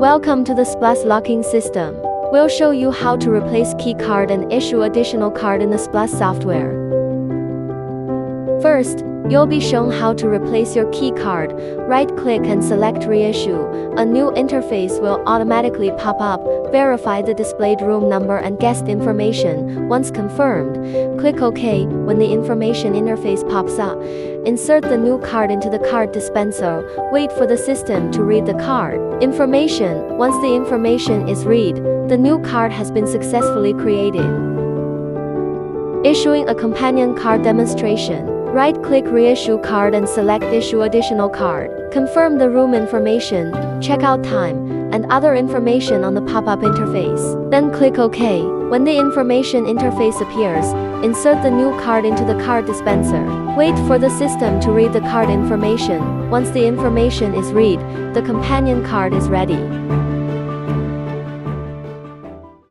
Welcome to the SPLUS locking system. We'll show you how to replace key card and issue additional card in the SPLUS software. First, you'll be shown how to replace your key card. Right-click and select Reissue. A new interface will automatically pop up. Verify the displayed room number and guest information. Once confirmed, click OK. When the information interface pops up, insert the new card into the card dispenser. Wait for the system to read the card information. Once the information is read, the new card has been successfully created. Issuing a companion card demonstration. Right-click Reissue card and select Issue additional card. Confirm the room information, checkout time, and other information on the pop-up interface. Then click OK. When the information interface appears, insert the new card into the card dispenser. Wait for the system to read the card information. Once the information is read, the companion card is ready.